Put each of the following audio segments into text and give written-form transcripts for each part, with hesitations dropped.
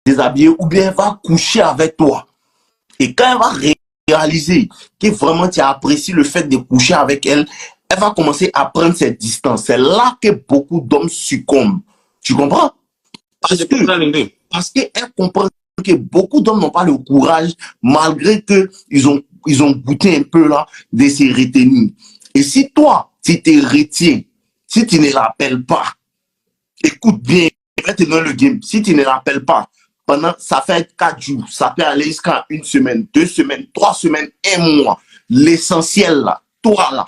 déshabiller ou bien elle va coucher avec toi. Et quand elle va réaliser que vraiment tu apprécies le fait de coucher avec elle, elle va commencer à prendre cette distance. C'est là que beaucoup d'hommes succombent. Tu comprends? Parce qu'elle comprend que beaucoup d'hommes n'ont pas le courage, malgré qu'ils ont goûté un peu là, de se retenir. Et si toi, tu te retiens, si tu ne l'appelles pas, écoute bien, je vais te donner le game. Si tu ne l'appelles pas, ça fait 4 jours, ça peut aller jusqu'à 1 semaine, 2 semaines, 3 semaines, 1 mois. L'essentiel là, toi là,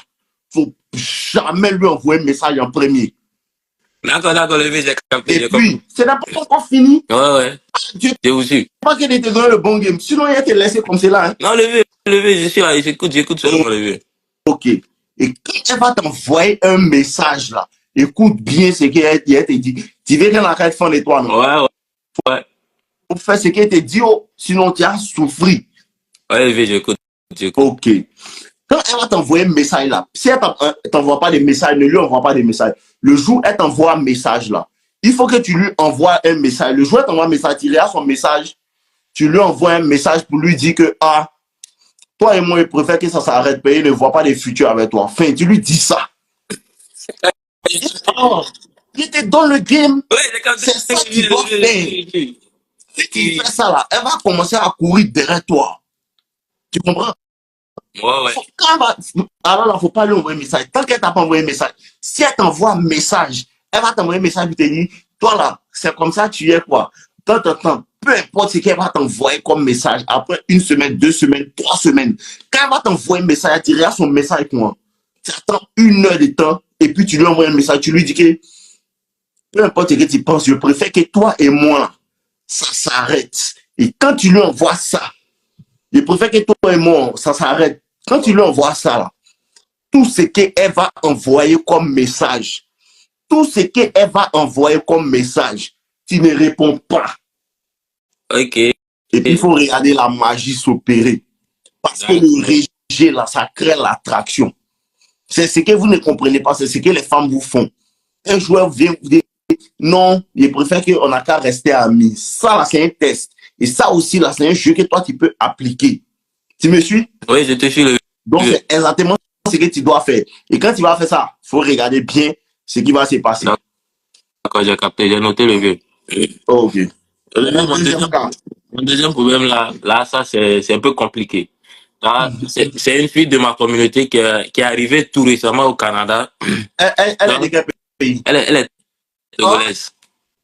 faut jamais lui envoyer un message en premier. D'accord, levé, j'ai capté. Et puis, c'est d'abord encore fini. Ouais. Je vous suis. Pas qu'il te donne le bon game. Sinon, il a te laissé comme cela. Hein. Non, levé, je suis là, j'écoute seulement levé. Ok. Et quand elle va t'envoyer un message là, écoute bien ce qu'elle te dit. Tu veux qu'elle arrête de faire l'étoile, non? Ouais. Pour faire ce qu'elle te dit, oh, sinon tu as souffert. Ouais, levé, j'écoute. Ok. Quand elle va t'envoyer un message là, si elle t'envoie pas des messages, ne lui envoie pas des messages. Le jour où elle t'envoie un message là, il faut que tu lui envoies un message. Le jour où elle t'envoie un message, tu regardes son message, tu lui envoies un message pour lui dire que, ah, toi et moi, il préfère que ça s'arrête, mais il ne voit pas de futur avec toi. Enfin, tu lui dis ça. Il te donne le game. C'est ça qu'il doit faire. Si tu fais ça là, elle va commencer à courir derrière toi. Tu comprends? Ouais. Alors là, il ne faut pas lui envoyer un message. Tant qu'elle t'a pas envoyé un message, si elle t'envoie un message, elle va t'envoyer un message pour te dire, toi là, c'est comme ça, tu es quoi? Tant, peu importe ce qu'elle va t'envoyer comme message, après 1 semaine, 2 semaines, 3 semaines, quand elle va t'envoyer un message, tu regardes son message quoi. Tu attends 1 heure de temps, et puis tu lui envoies un message, tu lui dis que, peu importe ce que tu penses, je préfère que toi et moi, ça s'arrête. Et quand tu lui envoies ça, je préfère que toi et moi, ça s'arrête. Quand tu lui envoies ça, là, tout ce qu'elle va envoyer comme message, tu ne réponds pas. Ok. Et puis, il faut regarder la magie s'opérer. Parce que le rejet, là, ça crée l'attraction. C'est ce que vous ne comprenez pas, c'est ce que les femmes vous font. Un joueur vient vous dire, non, je préfère qu'on n'a qu'à rester amis. Ça, là, c'est un test. Et ça aussi, là, c'est un jeu que toi, tu peux appliquer. Tu me suis? Oui, je te suis. Donc, c'est exactement ce que tu dois faire. Et quand tu vas faire ça, il faut regarder bien ce qui va se passer. D'accord, j'ai capté, j'ai noté le vieux. Oh, ok. Mon deuxième problème, là ça, c'est un peu compliqué. C'est une fille de ma communauté qui est arrivée tout récemment au Canada. Elle est de quel pays? Elle est togolaise.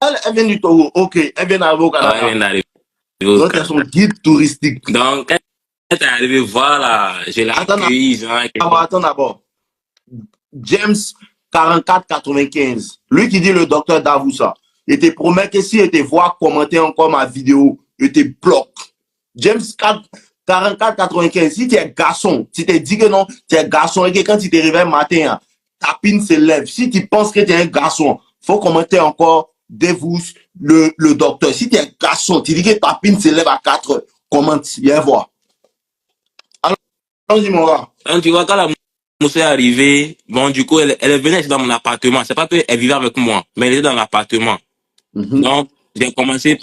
Elle vient du Togo, ok. Elle vient d'arriver au Canada. Elle vient d'arriver. Donc, elle est son guide touristique. Donc, elle est arrivée, voilà, je l'ai accueillie. Attends d'abord. James 4495, lui qui dit le docteur Davoussa, il te promet que si il te voit commenter encore ma vidéo, il te bloque. James 4495, si tu es garçon, si tu te dis que non, tu es garçon et que quand tu te réveilles matin, ta pine se lève. Si tu penses que tu es un garçon, faut commenter encore Devous, le docteur. Si tu es un garçon, tu dis que ta pine se lève à 4 heures, commente, viens voir. Alors, dis-moi, mon gars. Tu vois, quand la mousse est arrivée, bon, du coup, elle venait dans mon appartement. C'est pas qu'elle vivait avec moi, mais elle était dans l'appartement. Donc, j'ai commencé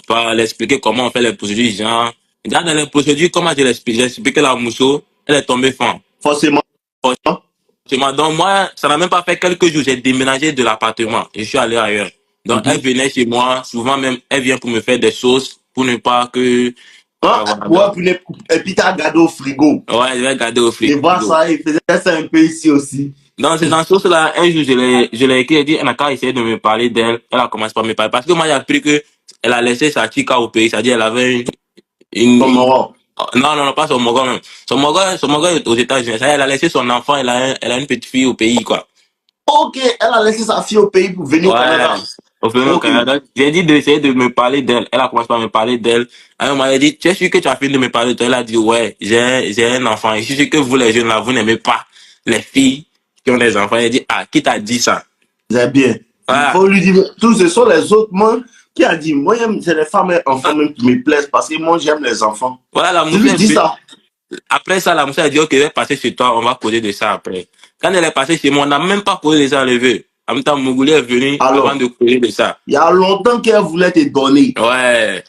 par l'expliquer comment on fait les procédures, genre, dans les procédures, comment j'ai expliqué la mousseau, elle est tombée fan. Forcément. Donc, moi, ça n'a même pas fait quelques jours, j'ai déménagé de l'appartement et je suis allé ailleurs. Donc, elle venait chez moi, souvent même, elle vient pour me faire des sauces, pour ne pas que... et puis tu as gardé au frigo. Ouais, je vais garder au frigo. Et voir ça, il faisait ça un peu ici aussi. Donc, c'est dans ce sens-là, un jour, je l'ai écrit, elle dit, elle n'a qu'à essayer de me parler d'elle. Elle a commencé par me parler. Parce que moi, j'ai appris qu'elle a laissé sa chica au pays. C'est-à-dire, elle avait Son moron. Non, pas son moron même. Son moron est aux États-Unis. Elle a laissé son enfant, elle a une petite fille au pays, quoi. Ok, elle a laissé sa fille au pays pour venir au Canada. Au Canada. J'ai dit d'essayer de me parler d'elle. Elle a commencé par me parler d'elle. Elle m'a dit, tu es sûr que tu as fini de me parler d'elle? Elle a dit, ouais, j'ai un enfant. Et je suis sûr que vous, les jeunes là, vous n'aimez pas les filles qui ont des enfants. Elle dit, ah, qui t'a dit ça? C'est bien. Il faut lui dire, tous ce sont les autres moi qui a dit, moi, c'est les femmes et enfants même qui me plaisent parce que moi, j'aime les enfants. Voilà, la mousse. Dis ça. Après ça, la mousse a dit, ok, je vais passer chez toi, on va causer de ça après. Quand elle est passée chez moi, on n'a même pas causé de ça le vœu. En même temps, Mougouli est venu Alors, avant de causer de ça. il y a longtemps qu'elle voulait te donner. Ouais.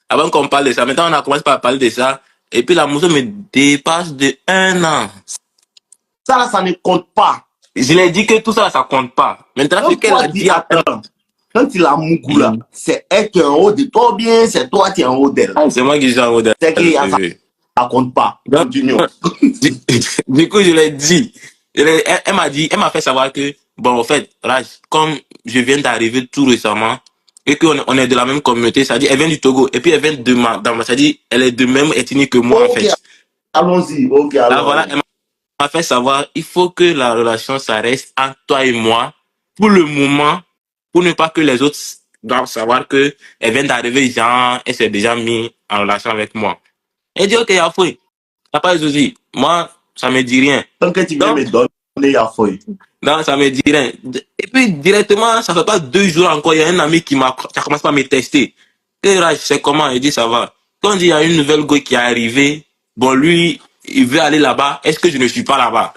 Avant qu'on parle de ça. Maintenant, on a commencé par parler de ça. Et puis, la moto me dépasse de 1 an. Ça, là, ça ne compte pas. Je l'ai dit que tout ça, ça compte pas. Maintenant, ce Quand qu'elle toi, a dis, dit attends, quand il a Mougoula, c'est elle qui est en haut de toi ou bien c'est toi qui es en haut d'elle? c'est moi qui suis en haut d'elle. C'est que ça compte pas. Continuons. Du coup, je l'ai dit. Elle m'a dit, elle m'a fait savoir que, bon, en fait, là, comme je viens d'arriver tout récemment, et qu'on est de la même communauté, c'est-à-dire, elle vient du Togo, et puis elle vient de c'est-à-dire, elle est de même ethnie que moi, en Ok, fait. allons-y. Ok, Là, alors. voilà, elle m'a fait savoir, il faut que la relation, ça reste entre toi et moi, pour le moment, pour ne pas que les autres doivent savoir que elle vient d'arriver, genre, elle s'est déjà mis en relation avec moi. Elle dit, ok, Yafoui, t'as pas de souci. Moi, ça me dit rien. Tant que tu viens Donc, me donner la feuille. non, ça me dit rien. Et puis, directement, ça fait pas 2 jours encore, il y a un ami qui a commencé à me tester. Et là, je sais comment, il dit, ça va. Quand il y a une nouvelle go qui est arrivée, bon, lui, il veut aller là-bas. Est-ce que je ne suis pas là-bas?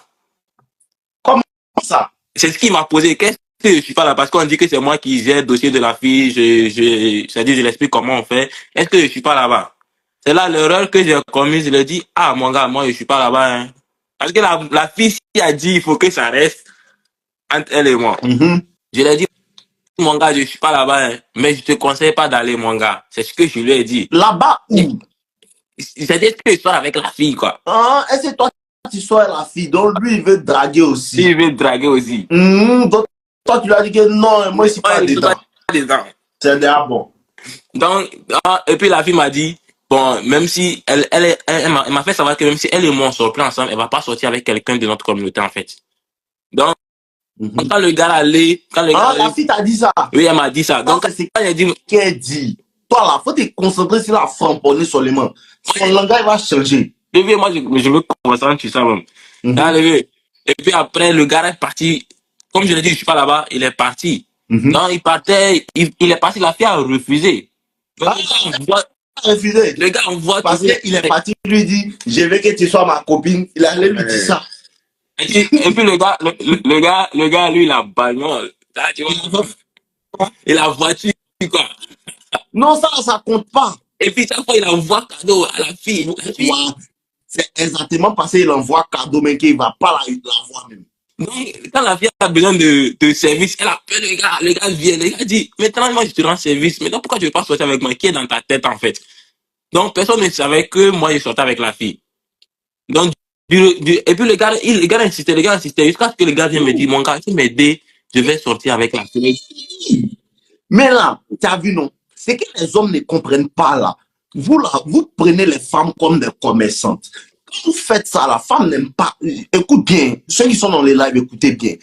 Comment ça? C'est ce qu'il m'a posé. Qu'est-ce que je suis pas là? Parce qu'on dit que c'est moi qui gère le dossier de la fille. C'est-à-dire, je l'explique comment on fait. Est-ce que je suis pas là-bas? C'est là l'erreur que j'ai commise. Je lui ai dit, ah, mon gars, moi, je suis pas là-bas, hein. Parce que la fille, si elle a dit, il faut que ça reste entre elle et moi. Je lui ai dit, mon gars, je suis pas là-bas, hein, mais je te conseille pas d'aller, mon gars. C'est ce que je lui ai dit. Là-bas où? C'est-à-dire que je sois avec la fille, quoi. Ah, est-ce que toi, tu sois la fille? Donc, lui, il veut draguer aussi. Il veut draguer aussi. Donc, toi, tu lui as dit que non, moi, je suis pas Ouais, je suis dedans. pas dedans. C'est déjà bon. Donc, et puis la fille m'a dit, bon, même si elle m'a fait savoir que même si elle et moi on sort plus ensemble, elle va pas sortir avec quelqu'un de notre communauté, en fait. Donc, quand le gars allait, La fille t'a dit ça. oui, elle m'a dit ça. Donc, c'est quand elle dit, qu'elle dit. Toi, là, faut te concentrer sur la framponner seulement. Son langage va changer. moi, je me concentre sur ça même. Et puis après, le gars est parti. Comme je l'ai dit, je suis pas là-bas, il est parti. Donc, il partait, il est parti, la fille a refusé. Donc, refusé. Le gars, on voit parce qu'il est parti lui dit, je veux que tu sois ma copine. Il allait lui dire ça. Et puis le gars, lui, il a bagnole. Là, tu vois, il a voiture, quoi. Non, ça compte pas. Et puis, chaque fois, il envoie cadeau à la fille. C'est exactement parce qu'il envoie cadeau, mais qu'il ne va pas la voir même. Donc, quand la fille a besoin de service, elle appelle le gars vient, le gars dit, maintenant, moi, je te rends service. Maintenant, pourquoi tu ne veux pas sortir avec moi? Qui est dans ta tête, en fait? Donc, personne ne savait que moi, je sortais avec la fille. Donc, et puis le gars insistait jusqu'à ce que le gars vienne me dire, mon gars, si m'aider, je vais sortir avec la fille. Mais là, tu as vu, non? C'est que les hommes ne comprennent pas là. Vous, là, vous prenez les femmes comme des commerçantes. Quand vous faites ça, la femme n'aime pas. Écoute bien, ceux qui sont dans les lives, écoutez bien.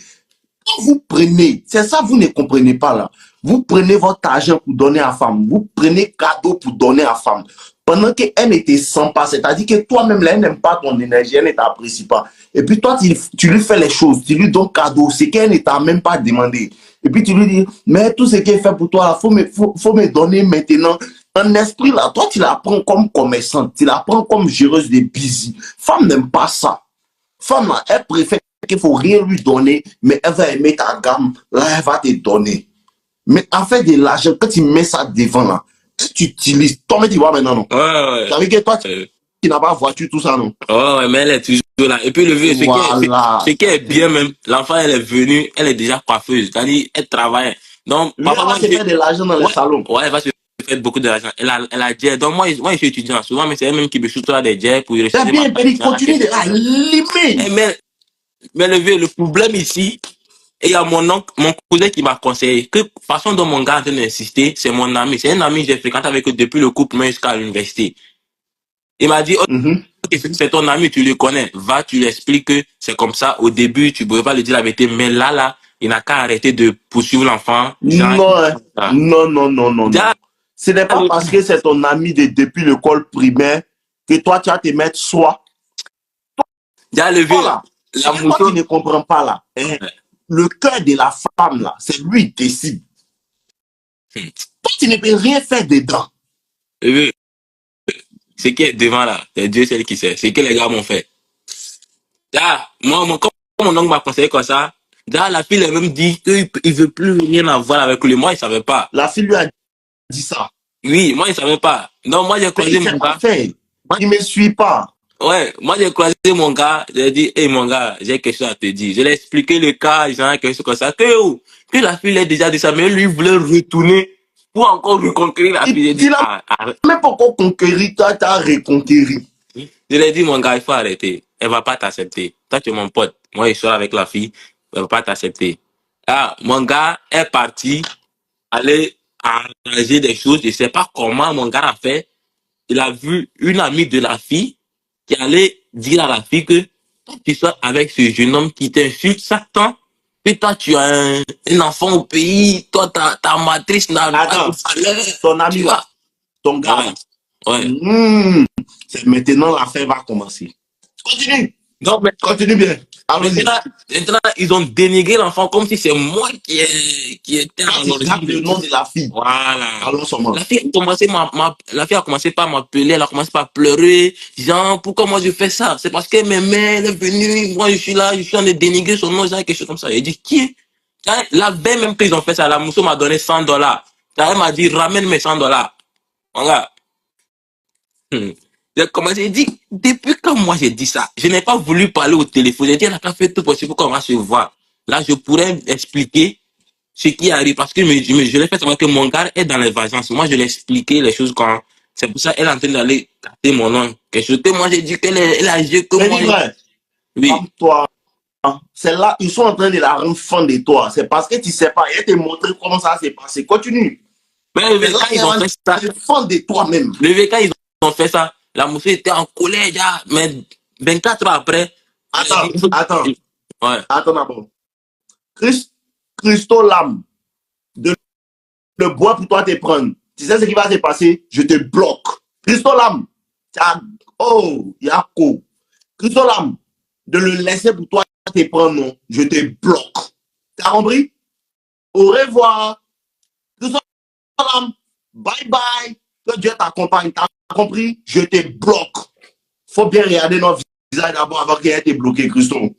Quand vous prenez, c'est ça, vous ne comprenez pas là. Vous prenez votre argent pour donner à la femme. Vous prenez cadeau pour donner à la femme. Pendant qu'elle ne te sent pas, c'est-à-dire que toi-même, elle n'aime pas ton énergie, elle ne t'apprécie pas. Et puis toi, tu lui fais les choses, tu lui donnes cadeau, c'est qu'elle ne t'a même pas demandé. Et puis tu lui dis, mais tout ce qu'elle fait pour toi, il faut me donner maintenant. Un esprit là, toi, tu la prends comme commerçante, tu la prends comme géreuse de busy. Femme n'aime pas ça. Femme là, elle préfère qu'il ne faut rien lui donner, mais elle va aimer ta gamme, là, elle va te donner. Mais en fait, de l'argent, quand tu mets ça devant là, tu utilises, toi, mais tu vois maintenant, non? Ouais. Ça veut dire que toi, tu n'as pas voiture, tout ça, non? Ouais, mais elle est toujours là. Et puis le vieux, ce qui est bien même, l'enfant, elle est venue, elle est déjà coiffeuse. C'est-à-dire, elle travaille. Donc, elle va se faire de l'argent dans les salons. Ouais, elle va se faire beaucoup d'argent. Elle a jet. Donc, moi, je suis étudiant. Souvent, mais c'est elle même qui me shoot là des jets pour y c'est bien, mais il continue de la limer. Mais le vieux, le problème ici, et il y a mon oncle, mon cousin qui m'a conseillé que façon dont mon gars est en train d'insister, c'est mon ami. C'est un ami que j'ai fréquenté avec eux depuis le couple, mais jusqu'à l'université. Il m'a dit, c'est ton ami, tu le connais. Va, tu lui expliques que c'est comme ça. Au début, tu ne pouvais pas lui dire la vérité, mais là, il n'a qu'à arrêter de poursuivre l'enfant. Non. Ce n'est pas parce que c'est ton ami depuis l'école primaire que toi, tu vas te mettre soi. Déjà, le vieux, toi, tu ne comprends pas là. Le cœur de la femme là, c'est lui qui décide. Toi, tu ne peux rien faire dedans. Ce qui est devant là, c'est Dieu seul qui sait. C'est que les gars m'ont fait. Là, moi, comme mon oncle m'a conseillé comme ça, Là, la fille, elle même dit qu'il ne veut plus rien avoir avec lui. Moi, il ne savait pas. La fille lui a dit ça. Oui, moi, il ne savait pas. Non, moi, j'ai Mais croisé il mon sait pas gars. faire. Il me suit pas. Ouais, moi, j'ai croisé mon gars. J'ai dit, hey, mon gars, j'ai quelque chose à te dire. Je lui ai expliqué le cas, genre, quelque chose comme ça. Que la fille, elle a déjà dit ça, mais lui, il voulait retourner pour encore reconquérir la fille. J'ai dit, Il a même pas encore conquéri, toi, tu as reconquéri. Je lui ai dit, mon gars, il faut arrêter. Elle va pas t'accepter. Toi, tu es mon pote. Moi, je suis avec la fille. Elle va pas t'accepter. Ah, mon gars est parti aller arranger des choses. Je sais pas comment mon gars a fait. Il a vu une amie de la fille qui allait dire à la fille que toi, tu sois avec ce jeune homme qui t'insulte chaque temps. Et toi, tu as un enfant au pays. Toi, ta matrice n'a pas de valeur. Ton ami là, ton gars là. Ouais. C'est maintenant l'affaire va commencer. Continue. Non, mais continue bien. Maintenant, ils ont dénigré l'enfant comme si c'est moi qui était à l'origine. Le nom de la fille. Voilà. Allons seulement. La fille a commencé par m'appeler, elle a commencé par pleurer, disant pourquoi moi je fais ça? C'est parce qu'elle m'aimait, elle est venue, moi je suis là, je suis en train de dénigrer son nom, quelque chose comme ça. Elle dit qui est? La veille même qu'ils ont fait ça, la mousseau m'a donné $100. Elle m'a dit ramène mes $100. Voilà. J'ai commencé, j'ai dit, depuis quand moi j'ai dit ça, je n'ai pas voulu parler au téléphone. J'ai dit, elle n'a pas fait tout possible pour qu'on va se voir. Là, je pourrais expliquer ce qui arrive parce que je l'ai fait savoir que mon gars est dans les vacances. Moi, je l'ai expliqué les choses quand. C'est pour ça qu'elle est en train d'aller capter mon nom. Quelque chose que moi j'ai dit qu'elle a joué que moi. Vrai. Oui. Comme toi, c'est là, ils sont en train de la rendre fan de toi. C'est parce que tu ne sais pas. Elle te montré comment ça s'est passé. Continue. Mais le VK, ils ont fait ça. Fan de toi-même. Le VK, ils ont fait ça. La mousse était en colère, mais 24 heures après. Attends. Ouais. Attends d'abord. Christo Lam, de le bois pour toi te prendre. Tu sais ce qui va se passer? Je te bloque. Christo Lam, oh, Yako. Christo Lam, de le laisser pour toi te prendre, non, je te bloque. Tu as compris? Au revoir. Christo Lam, bye bye. Que Dieu t'accompagne. Tu as compris? Je te bloque. Faut bien regarder notre visage d'abord avant qu'il ait été bloqué, Christo.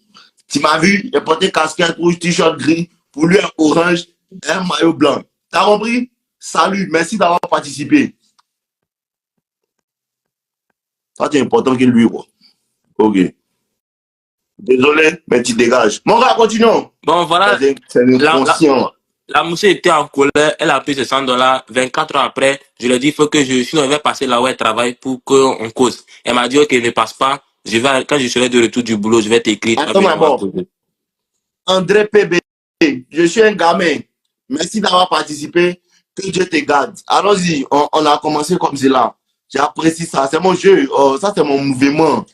Tu m'as vu, il a porté casquette rouge, t-shirt gris, pour lui un orange, un maillot blanc. T'as compris? Salut, merci d'avoir participé. Ça, c'est important que lui, quoi. Ok. Désolé, mais tu dégages. Mon gars, continuons. Bon, voilà. C'est inconscient. La mousse était en colère, elle a pris ses $100. 24 heures après, je lui ai dit, il faut que sinon elle va passer là où elle travaille pour qu'on cause. Elle m'a dit, ok, ne passe pas. Quand je serai de retour du boulot, je vais t'écrire. Attends, d'abord. André PB, je suis un gamin. Merci d'avoir participé. Que Dieu te garde. Allons-y, on a commencé comme cela. J'apprécie ça. C'est mon jeu. Oh, ça, c'est mon mouvement.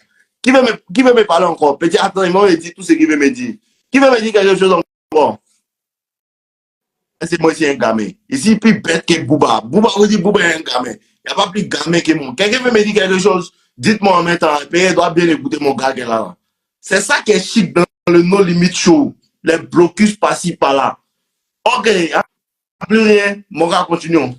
Qui veut me parler encore? Petit, attends, il m'a dit tout ce qu'il veut me dire. Qui veut me dire quelque chose encore? C'est moi aussi un gamin. Ici, plus bête que Bouba. Bouba vous dit Bouba est un gamin. Il n'y a pas plus gamin que moi. Quelqu'un veut me dire quelque chose? Dites-moi en même temps. Il doit bien écouter mon gars qui est là. C'est ça qui est chic dans le No Limit Show. Les blocus par-ci, par-là. Ok, hein? Plus rien. Mon gars, continuons.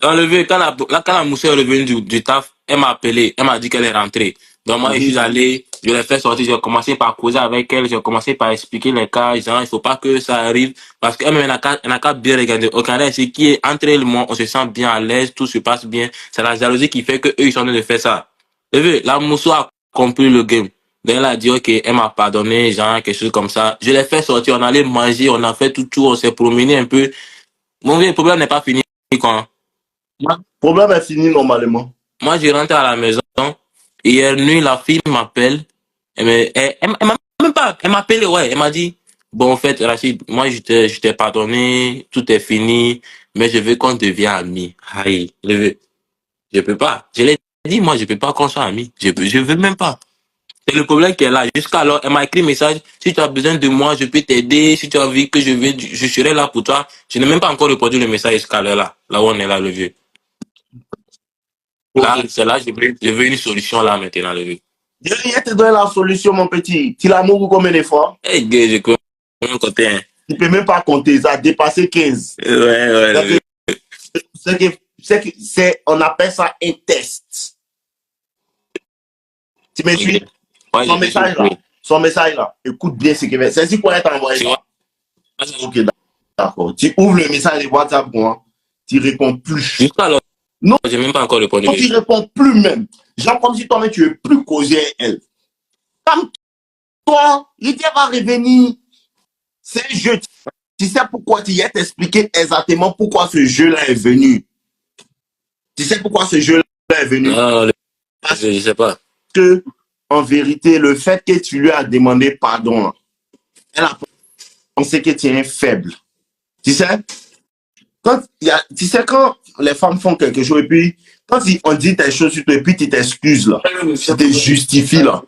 Quand la mousse est revenue du taf, elle m'a appelé. Elle m'a dit qu'elle est rentrée. Donc moi, je suis allé, je l'ai fait sortir, j'ai commencé par causer avec elle, j'ai commencé par expliquer les cas, genre, il faut pas que ça arrive, parce qu'elle-même, elle n'a qu'à bien regarder. Au Canada, c'est qui est entre elle et moi, on se sent bien à l'aise, tout se passe bien. C'est la jalousie qui fait que eux, ils sont en train de faire ça. Vous savez, la mousse a compris le game. Donc elle a dit, ok, elle m'a pardonné, genre, quelque chose comme ça. Je l'ai fait sortir, on allait manger, on a fait tout, on s'est promené un peu. Mon vieux, le problème n'est pas fini, quoi. Le problème est fini normalement. Moi, je rentre à la maison. Hier nuit, la fille m'appelle. Elle m'a même pas. Elle m'a appelé, ouais. Elle m'a dit, bon, en fait, Rachid, moi, je t'ai pardonné. Tout est fini. Mais je veux qu'on devienne amis. Aïe, je peux pas. Je l'ai dit, moi, je peux pas qu'on soit amis. Je veux même pas. C'est le problème qu'elle a. Jusqu'alors, elle m'a écrit un message. Si tu as besoin de moi, je peux t'aider. Si tu as envie que je serai là pour toi. Je n'ai même pas encore répondu le message jusqu'alors là où on est là, le vieux. Là, c'est là, je veux une solution là maintenant, le vieux. Je viens te donner la solution, mon petit. Tu l'amour combien de fois? Eh, gars, je peux compter, hein. Tu peux même pas compter, ça a dépassé 15. Ouais. On appelle ça un test. Tu me suis? Ouais, Son message là, écoute bien ce qu'il veut. C'est quoi elle t'a envoyé ça? Ok, d'accord. Tu ouvres le message de WhatsApp, moi, tu réponds plus. Jusqu'à alors, Non, j'ai même pas encore répondu. tu réponds plus même. Genre comme si toi-même tu veux plus causer avec elle. Comme toi, l'idée va revenir. C'est un jeu. Tu sais pourquoi tu as t'expliquer exactement pourquoi ce jeu-là est venu. Tu sais pourquoi ce jeu-là est venu? Non, Parce je sais pas. que, en vérité, le fait que tu lui as demandé pardon, elle a pensé que tu es un faible. Tu sais? Tu sais, quand les femmes font quelque chose et puis, quand on dit des choses sur toi et puis tu t'excuses là, tu te justifies là,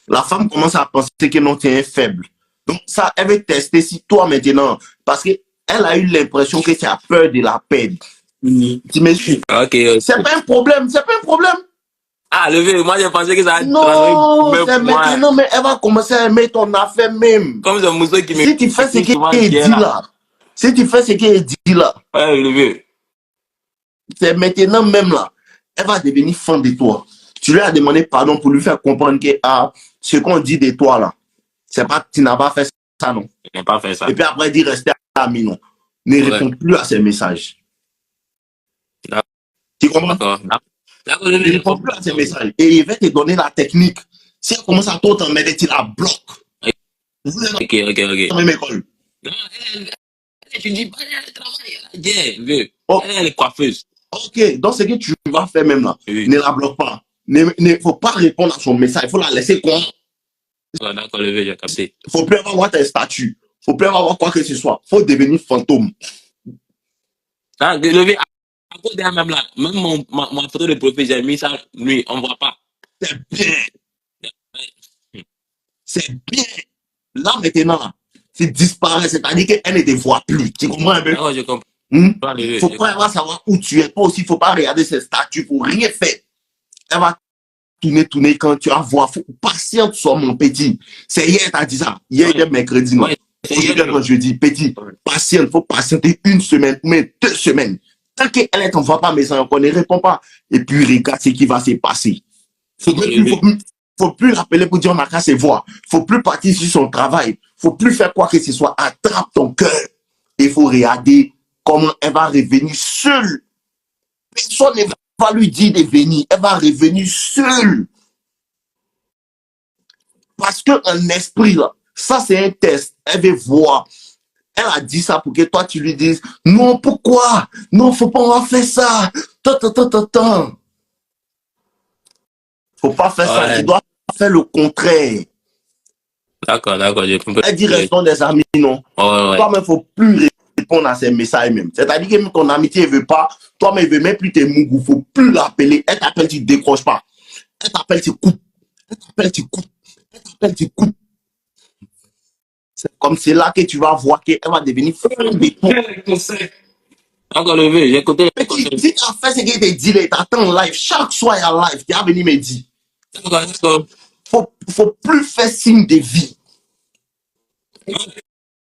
la femme commence à penser que non, tu es un faible. Donc, ça, elle veut tester si toi maintenant, parce qu'elle a eu l'impression que tu as peur de la peine. Tu me suis? Ok. C'est pas un problème, c'est pas un problème. Ah, levé, moi j'ai pensé que ça allait Non, c'est pour moi. maintenant, mais elle va commencer à aimer ton affaire même. Comme ce Moussa qui me Si tu fais ce souvent qu'il qui est dit là. là, si tu fais ce qu'il dit là, Ouais, levé. c'est maintenant même là, elle va devenir fan de toi. Tu lui as demandé pardon pour lui faire comprendre que ah, ce qu'on dit de toi là, c'est pas tu n'as pas fait ça non. Je n'ai pas fait ça. Et puis après dit rester ami non. Ne réponds plus à ses messages. Tu comprends? D'accord, Ne réponds plus à ses messages. Et il va te donner la technique. Si elle commence à t'emmerder, tu la bloques. Ok. Même école. Non, je dis pas, elle travaille, elle elle est coiffeuse. Ok, donc ce que tu vas faire même là, Oui. ne la bloque pas. Il ne faut pas répondre à son message, il faut la laisser quoi. D'accord, levé, j'ai capté. Il ne faut plus avoir tes statuts. Il ne faut plus avoir quoi que ce soit. Il faut devenir fantôme. Ah, levé, à cause d'elle même là, même ma photo de profil, j'ai mis ça, lui, on ne voit pas. C'est bien. C'est bien. Là maintenant, là, tu disparais, c'est-à-dire qu'elle ne te voit plus. Tu comprends un peu? Ah ouais, je comprends. Il ne faut pas avoir savoir où tu es. Toi aussi, il ne faut pas regarder ses statuts pour rien faire. Elle va tourner quand tu vas voir. Patiente, sois mon petit. C'est hier, tu as dit ça. Hier, mercredi, non. Aujourd'hui, quand je dis petit, patiente, il faut patienter une semaine, mais 2 semaines. Tant qu'elle ne t'envoie pas message, on ne répond pas. Et puis, regarde ce qui va se passer. Faut plus l'appeler pour dire on n'a qu'à se voir. Faut plus partir sur son travail. Faut plus faire quoi que ce soit. Attrape ton cœur. Il faut regarder comment elle va revenir seule. Personne ne va lui dire de venir. Elle va revenir seule. Parce qu'un esprit, là, ça c'est un test. Elle veut voir. Elle a dit ça pour que toi tu lui dises non, pourquoi? Non, faut pas, on va faire ça. Faut pas faire ça. Tu dois faire le contraire. D'accord, j'ai compris. Elle dit restons des amis, non. Toi-même, faut plus répondre à ces messages même. C'est-à-dire que ton amitié ne veut pas, toi-même, ne veut même plus tes mougous. Faut plus l'appeler. Elle t'appelle, tu ne décroches pas. Elle t'appelle, tu coupes. Elle t'appelle, tu coupes. Elle t'appelle, tu coupes. C'est comme c'est là que tu vas voir qu'elle va devenir fan de toi. Encore levé, j'ai écouté. Si tu as fait ce qu'il te dit, tu attends en live. Chaque soir, il y a live. Tu as venu me dire. Faut plus faire signe de vie.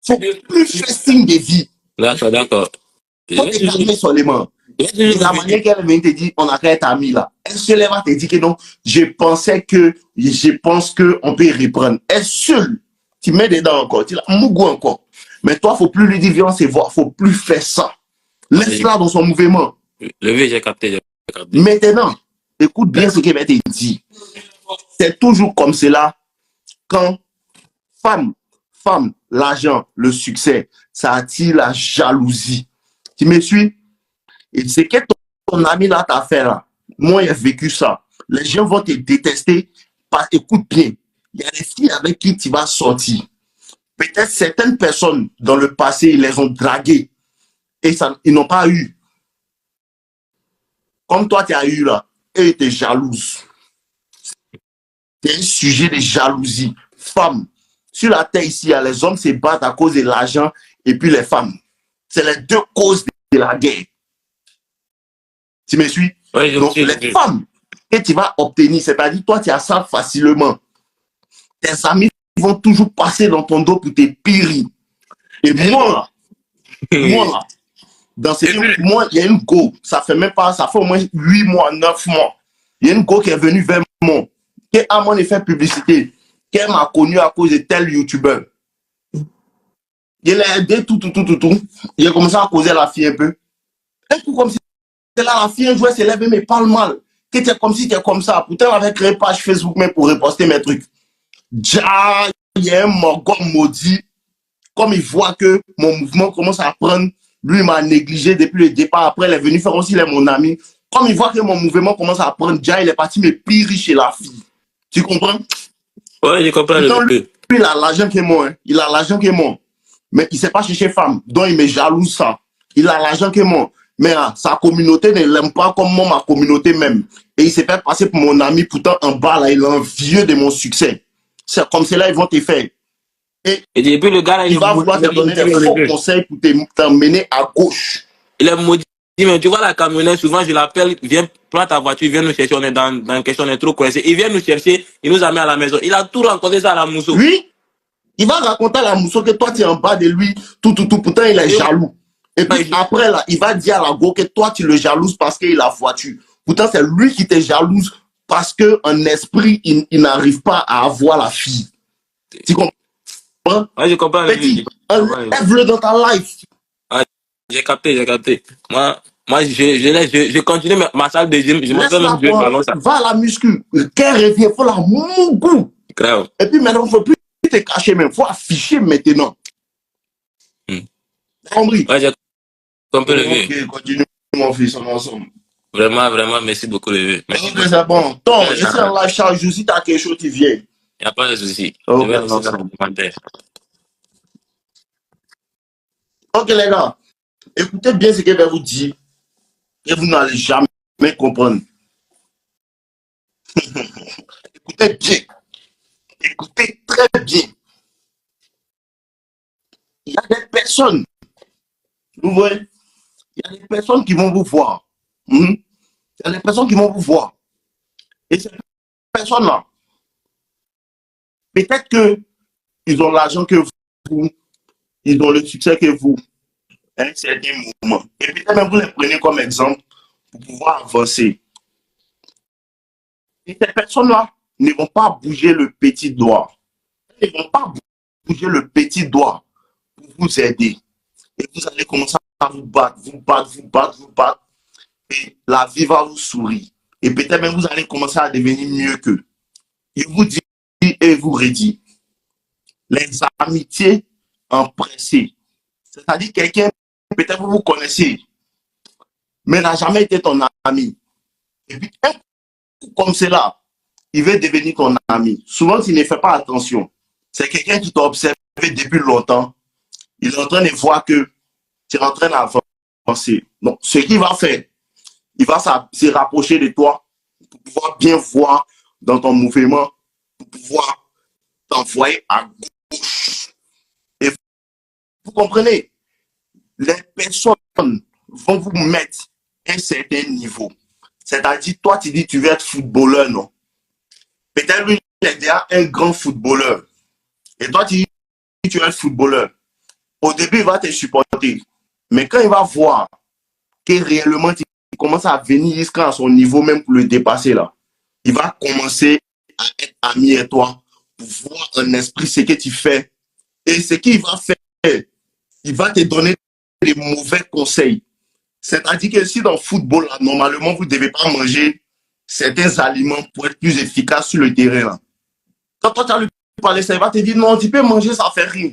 Faut plus faire signe de vie. D'accord. Faut te calmer seulement. La manière qu'elle vient te dire, on a qu'à être amis là. Elle seule va te dire que non, je pense qu'on peut reprendre. Elle seule, tu mets dedans encore, tu l'as mougou encore. Mais toi, faut plus lui dire, viens, on se voir, faut plus faire ça. Laisse-la dans son mouvement. Levé, j'ai capté. Maintenant, écoute bien ce qu'elle va te dire. C'est toujours comme cela quand femme, l'argent, le succès, ça attire la jalousie. Tu me suis? Et c'est que ton ami là t'a fait là. Moi, j'ai vécu ça. Les gens vont te détester. Écoute bien. Il y a des filles avec qui tu vas sortir. Peut-être certaines personnes dans le passé, ils les ont draguées. Et ils n'ont pas eu. Comme toi, tu as eu là. Et ils étaient jalouses. C'est un sujet de jalousie. Femmes. Sur la terre ici, les hommes se battent à cause de l'argent et puis les femmes. C'est les deux causes de la guerre. Tu me suis? Oui, donc, les femmes que tu vas obtenir, c'est-à-dire toi, tu as ça facilement. Tes amis vont toujours passer dans ton dos pour te périr. Et moi, là, dans ce moi, il y a une go, ça fait au moins 8 mois, 9 mois. Il y a une go qui est venue vers moi, qui a mon effet publicité, qui m'a connu à cause de tel youtubeur. Il l'a aidé, tout. Il a commencé à causer à la fille un peu. Un coup comme si là, la fille un jour s'est levée, mais parle mal. Que tu es comme si tu es comme ça. Pourtant, elle avait créé page Facebook même pour reposter mes trucs. Déjà, il y a un morgon maudit. Comme il voit que mon mouvement commence à prendre, lui, il m'a négligé depuis le départ. Après, il est venu faire aussi, il est mon ami. Comme il voit que mon mouvement commence à prendre, déjà, il est parti me pire chez la fille. Tu comprends? Ouais, je comprends Pourtant, le lui, peu. il a l'argent que moi. Hein. Il a l'argent que moi. Mais il ne sait pas chercher femme. Donc, il me jalouse ça. Il a l'argent que moi. Mais sa communauté ne l'aime pas comme moi, ma communauté même. Et il s'est fait passer pour mon ami. Pourtant, en bas, là, il est envieux de mon succès. C'est comme cela, ils vont te faire. Et puis le gars là, il va vouloir te donner des faux conseils pour t'emmener à gauche. Il est maudit. Mais tu vois la camionnette, souvent je l'appelle, viens, prends ta voiture, viens nous chercher, on est dans une question, on est trop coincé. Il vient nous chercher, il nous amène à la maison. Il a tout rencontré ça à la mousseau. Oui, il va raconter à la mousseau que toi tu es en bas de lui, tout. Pourtant il est jaloux. Et puis après là, il va dire à la go que toi tu le jalouses parce qu'il a voiture. Pourtant c'est lui qui te jalouse parce qu'en esprit, il n'arrive pas à avoir la fille. Tu comprends? Ouais, je comprends. Petit, enlève-le dans ta life. Ouais, j'ai capté. Moi, je continue ma salle de gym. Je m'entraîne même jouer ballon. Ça. Va à la muscu. Quand revient, il faut la mougou. Grave. Et puis maintenant, il ne faut plus te cacher même. Il faut afficher maintenant. Compris? Ouais, j'ai compris le vieux. Ok, continue mon fils, on est ensemble. Vraiment, merci beaucoup le vieux. Merci. Ok, c'est bon. Tom, je suis en live charge. Si tu as quelque chose, tu viens. Il n'y a pas de souci. Ok, je vais lancer dans les commentaires. Ok, les gars. Écoutez bien ce que je vais vous dire. Et vous n'allez jamais comprendre. Écoutez bien. Écoutez très bien. Il y a des personnes, vous voyez, il y a des personnes qui vont vous voir. Il y a des personnes qui vont vous voir. Et ces personnes-là, peut-être qu'ils ont l'argent que vous, ils ont le succès que vous, à un certain moment. Et peut-être même vous les prenez comme exemple pour pouvoir avancer. Et ces personnes-là ne vont pas bouger le petit doigt. Ils ne vont pas bouger le petit doigt pour vous aider. Et vous allez commencer à vous battre. Et la vie va vous sourire. Et peut-être même vous allez commencer à devenir mieux qu'eux. Je vous dis et vous redis, les amitiés empressées. C'est-à-dire quelqu'un, peut-être vous connaissez, mais n'a jamais été ton ami. Et puis, un coup comme cela, il veut devenir ton ami. Souvent, il ne fait pas attention. C'est quelqu'un qui t'a observé depuis longtemps. Il est en train de voir que tu es en train d'avancer. Donc, ce qu'il va faire, il va se rapprocher de toi pour pouvoir bien voir dans ton mouvement, pour pouvoir t'envoyer à gauche. Et vous comprenez, les personnes vont vous mettre à un certain niveau. C'est-à-dire, toi, tu dis tu veux être footballeur, non? Peut-être lui, il est déjà un grand footballeur. Et toi, tu dis tu veux être footballeur. Au début, il va te supporter. Mais quand il va voir que réellement, tu commences à venir jusqu'à son niveau même pour le dépasser, là, il va commencer à être ami avec toi pour voir en esprit ce que tu fais. Et ce qu'il va faire, il va te donner des mauvais conseils. C'est-à-dire que si dans le football, là, normalement, vous ne devez pas manger certains aliments pour être plus efficace sur le terrain. Là. Quand toi, tu as lui parlé, ça, il va te dire non, tu peux manger, ça fait rien.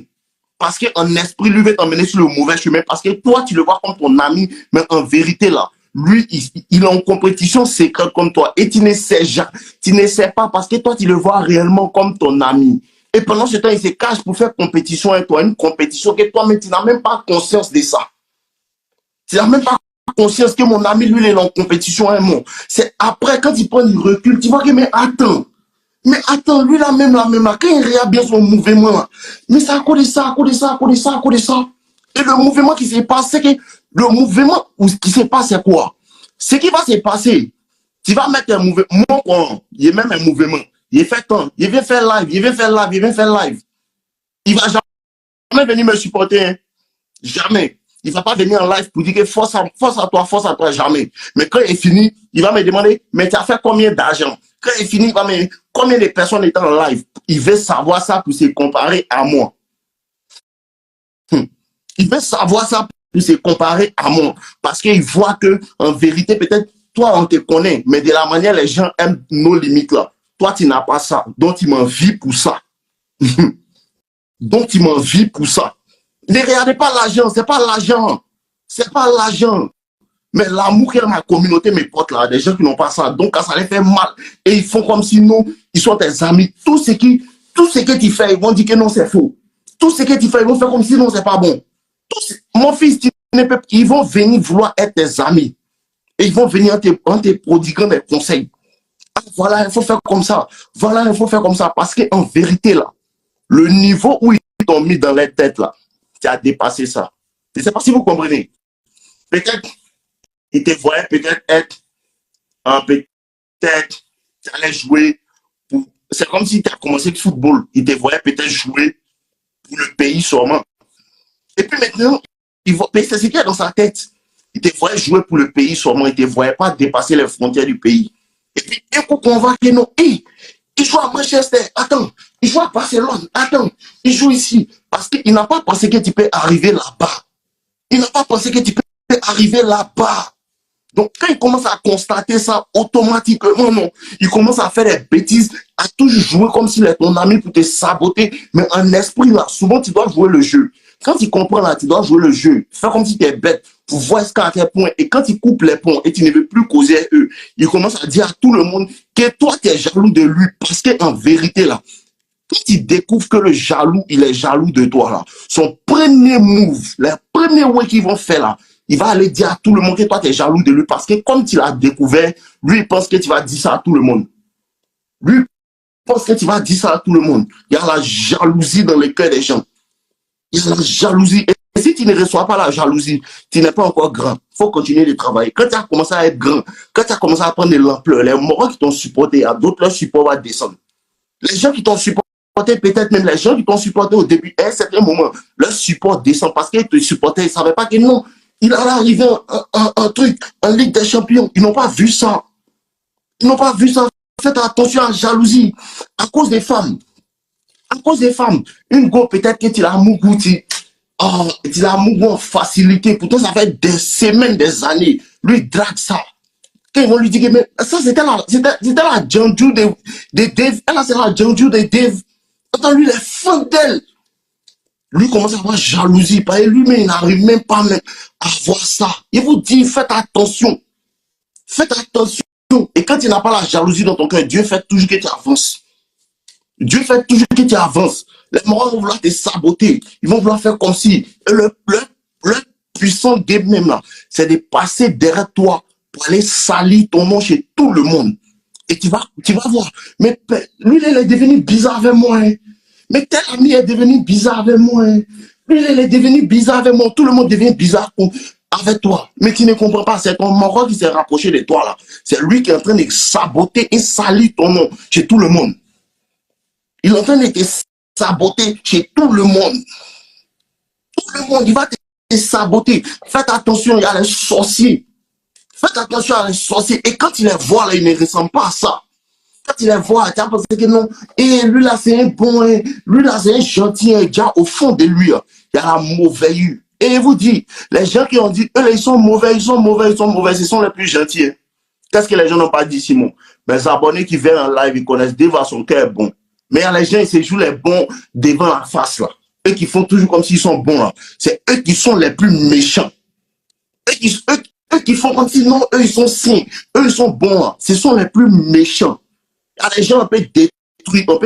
Parce qu'en esprit, lui veut t'emmener sur le mauvais chemin. Parce que toi, tu le vois comme ton ami, mais en vérité, là, lui, il est en compétition secrète comme toi. Et tu ne sais pas parce que toi, tu le vois réellement comme ton ami. Et pendant ce temps, il se cache pour faire compétition avec toi. Une compétition que toi-même, tu n'as même pas conscience de ça. Tu n'as même pas conscience que mon ami, lui, il est en compétition avec moi. C'est après, quand il prend du recul, tu vois que, mais attends, lui là même là, quand il regarde bien son mouvement là, mais c'est à cause de ça. Et le mouvement qui s'est passé, c'est que le mouvement qui s'est passé, c'est quoi? Ce qui va se passer, tu vas mettre un mouvement, il y a même un mouvement, il fait tant, il vient faire live. Il va jamais venir me supporter, hein. Jamais. Il ne va pas venir en live pour dire que force à toi, jamais. Mais quand il est fini, il va me demander, mais tu as fait combien d'argent? Quand il est fini, il va me dire, combien de personnes étaient en live? Il veut savoir ça pour se comparer à moi. veulent savoir ça pour se comparer à moi. Parce qu'ils voient que, en vérité, peut-être, toi, on te connaît, mais de la manière les gens aiment nos limites là. Toi, tu n'as pas ça. Donc, ils m'envient pour ça. Donc, ils m'envient pour ça. Ne regardez pas l'argent, c'est pas l'argent. C'est pas l'argent. Mais l'amour qu'il y a dans ma communauté, mes potes là, des gens qui n'ont pas ça, donc ça les fait mal. Et ils font comme si non, ils sont tes amis. Tout ce que tu fais, ils vont dire que non, c'est faux. Tout ce que tu fais, ils vont faire comme si non, c'est pas bon. Mon fils, ils vont venir vouloir être tes amis. Et ils vont venir en te prodiguant des conseils. Ah, voilà, il faut faire comme ça. Voilà, il faut faire comme ça. Parce qu'en vérité, là, le niveau où ils t'ont mis dans les têtes, là, tu as dépassé ça. Je ne sais pas si vous comprenez. Peut-être il te voyait peut-être être, peut-être, tu allais jouer pour. C'est comme si tu as commencé le football. Il te voyait peut-être jouer pour le pays seulement. Et puis maintenant, c'est ce qu'il y a dans sa tête. Il te voyait jouer pour le pays seulement. Il ne te voyait pas dépasser les frontières du pays. Et puis, un coup qu'on voit que non, il joue à Manchester. Attends, il joue à Barcelone. Attends, il joue ici. Parce qu'il n'a pas pensé que tu peux arriver là-bas. Il n'a pas pensé que tu peux arriver là-bas. Donc, quand il commence à constater ça automatiquement, non, il commence à faire des bêtises, à toujours jouer comme s'il est ton ami pour te saboter. Mais en esprit, là, souvent, tu dois jouer le jeu. Quand tu comprends, là, tu dois jouer le jeu. Faire comme si tu es bête pour voir ce qu'à quel point. Et quand il coupe les ponts et tu ne veux plus causer avec eux, il commence à dire à tout le monde que toi, tu es jaloux de lui. Parce qu'en vérité, là, quand il découvre que le jaloux, il est jaloux de toi, là, son premier move, les premiers mots qu'ils vont faire, là, il va aller dire à tout le monde que toi, tu es jaloux de lui parce que comme tu l'as découvert, lui, il pense que tu vas dire ça à tout le monde. Lui, il pense que tu vas dire ça à tout le monde. Il y a la jalousie dans le cœur des gens. Il y a la jalousie. Et si tu ne reçois pas la jalousie, tu n'es pas encore grand. Il faut continuer de travailler. Quand tu as commencé à être grand, quand tu as commencé à prendre de l'ampleur, les moraux qui t'ont supporté, à d'autres, leur support va descendre. Les gens qui t'ont supporté, peut-être même les gens qui t'ont supporté au début, à un certain moment, leur support descend parce qu'ils te supportaient, ils ne savaient pas que non, il allait arriver un truc, en Ligue des Champions. Ils n'ont pas vu ça. Ils n'ont pas vu ça. Faites attention à la jalousie. À cause des femmes. À cause des femmes. Une go, peut-être que tu l'as mougou, tu l'as mougou en facilité. Pourtant, ça fait des semaines, des années. Lui, il drague ça. Quand ils vont lui dire, mais ça, c'était la Janju de Dave. Elle, c'est la Janju de Dave. Attends, lui, il est fan d'elle. Lui commence à avoir jalousie. Parce que lui-même, il n'arrive même pas à voir ça. Il vous dit, faites attention. Faites attention. Et quand il n'a pas la jalousie dans ton cœur, Dieu fait toujours que tu avances. Dieu fait toujours que tu avances. Les moraux vont vouloir te saboter. Ils vont vouloir faire comme si. Et le puissant game même là, c'est de passer derrière toi pour aller salir ton nom chez tout le monde. Et tu vas voir. Mais lui, il est devenu bizarre avec moi. Hein. Mais tel ami est devenu bizarre avec moi. Hein. Lui, il est devenu bizarre avec moi. Tout le monde devient bizarre avec toi. Mais tu ne comprends pas. C'est ton moral qui s'est rapproché de toi là. C'est lui qui est en train de saboter et salir ton nom chez tout le monde. Il est en train de te saboter chez tout le monde. Tout le monde, il va te saboter. Faites attention, il y a les sorciers. Faites attention à les sorciers. Et quand il les voit là, il ne ressemble pas à ça. Quand il les voit, tu as pensé que non. Et lui là, c'est un bon. Lui là, c'est un gentil. Déjà, au fond de lui, il y a la mauvaise. Et il vous dit, les gens qui ont dit, eux, là, ils sont mauvais, ils sont mauvais, ils sont mauvais. Ce sont les plus gentils. Qu'est-ce que les gens n'ont pas dit, Simon? Mes abonnés qui viennent en live, ils connaissent déjà son cœur bon. Mais il y a les gens, ils se jouent les bons devant la face là. Eux qui font toujours comme s'ils sont bons là. C'est eux qui sont les plus méchants. Eux qui font comme si non, eux ils sont sains. Eux ils sont bons là. Ce sont les plus méchants. Il y a les gens, on peut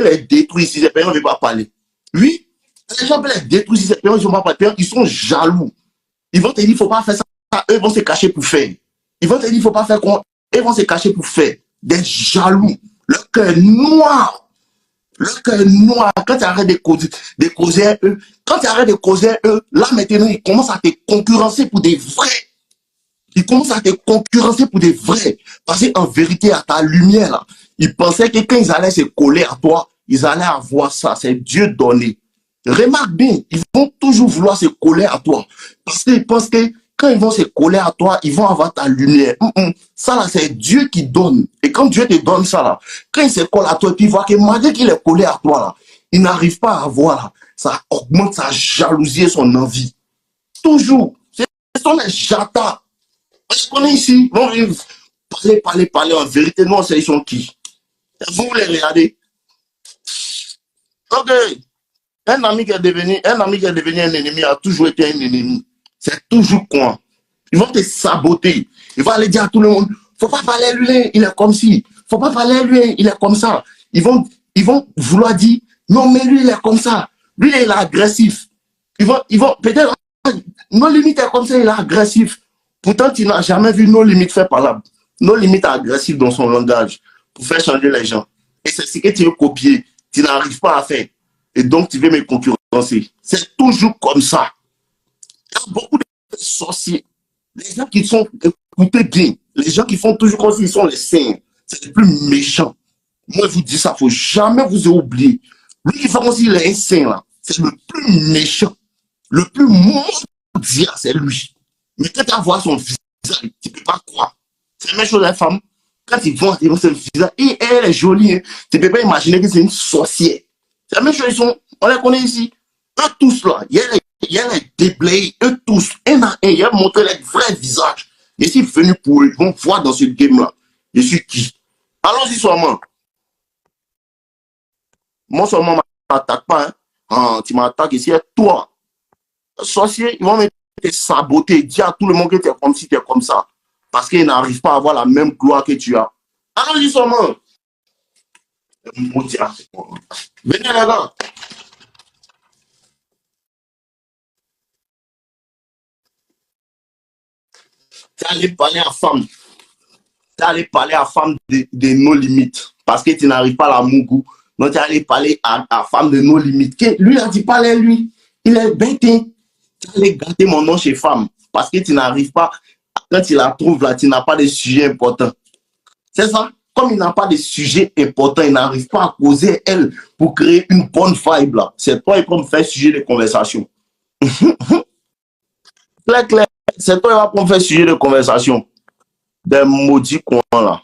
les détruire si ces personnes ne veulent pas parler. Oui, les gens peuvent les détruire si ces personnes ne veulent pas parler. Ils sont jaloux. Ils vont te dire, il ne faut pas faire ça. Eux vont se cacher pour faire. Ils vont te dire, il ne faut pas faire quoi. Eux vont se cacher pour faire. Des jaloux. Leur cœur noir. Leur cœur noir, quand tu arrêtes de causer eux, là maintenant, ils commencent à te concurrencer pour des vrais. Ils commencent à te concurrencer pour des vrais. Parce qu'en vérité, à ta lumière, là, ils pensaient que quand ils allaient se coller à toi, ils allaient avoir ça. C'est Dieu donné. Remarque bien, ils vont toujours vouloir se coller à toi. Parce qu'ils pensent que quand ils vont se coller à toi, ils vont avoir ta lumière. Ça là, c'est Dieu qui donne. Et quand Dieu te donne ça là, quand il se colle à toi, et puis il voit que malgré qu'il est collé à toi là, il n'arrive pas à voir là. Ça augmente sa jalousie et son envie. Toujours. Ce sont les jatas. On les connaît ici. Bon, parler. En vérité, non, ils sont qui? Vous les regardez. Ok. Un ami qui est devenu un ennemi a toujours été un ennemi. C'est toujours quoi. Ils vont te saboter. Ils vont aller dire à tout le monde, faut pas parler à lui, il est comme ci. Faut pas parler à lui, il est comme ça. Ils vont vouloir dire, non, mais lui, il est comme ça. Lui, il est agressif. Ils vont peut-être, nos limites est comme ça, il est agressif. Pourtant, tu n'as jamais vu nos limites faire par nos limites agressives dans son langage pour faire changer les gens. Et c'est ce que tu veux copier. Tu n'arrives pas à faire. Et donc, tu veux me concurrencer. C'est toujours comme ça. Il y a beaucoup de sorciers. Les gens qui sont, écoutez bien, les gens qui font toujours comme s'ils sont les saints, c'est les plus méchants. Moi, je vous dis ça, il ne faut jamais vous oublier. Lui qui fait comme s'il est un saint, là, c'est le plus méchant. Le plus mondial, c'est lui. Mais quand tu vois son visage, tu ne peux pas croire. C'est la même chose, la femme. Quand ils vont son visage, et elle est jolie, hein, tu ne peux pas imaginer que c'est une sorcière. C'est la même chose, on les connaît ici. Eux tous là, il y a les déblayés, eux tous, un à un, il y a montré les vrais visages. Je suis venu pour eux, ils vont voir dans ce game-là. Je suis qui? Allons-y seulement. Moi seulement, ne m'attaque pas. Hein. Ah, tu m'attaques ici, toi. Sorcier, ils vont me saboter, dire à tout le monde que tu es comme si tu es comme ça. Parce qu'ils n'arrivent pas à avoir la même gloire que tu as. Allons-y seulement. Venez les gars. Tu allé parler à femme. Tu allé parler à femme de nos limites. Parce que tu n'arrives pas à la mougou. Donc tu allé parler à femme de nos limites. Lui a dit parler lui. Il est bête. Tu allé gâter mon nom chez femme. Parce que tu n'arrives pas. Quand tu la trouves là, tu n'as pas de sujet important. C'est ça. Comme il n'a pas de sujet important, il n'arrive pas à causer elle pour créer une bonne vibe là. C'est toi qui vas me faire sujet de conversation. Claire, c'est toi qui vas me faire sujet de conversation. Des maudits cons là.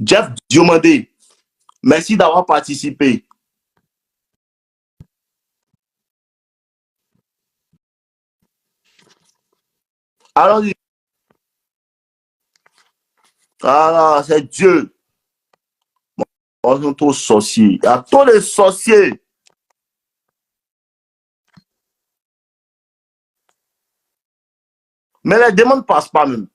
Jeff Diomandé, merci d'avoir participé. Allons-y. Ah, c'est Dieu. On est tous sorciers. Il y a tous les sorciers. Mais les démons ne passent pas même.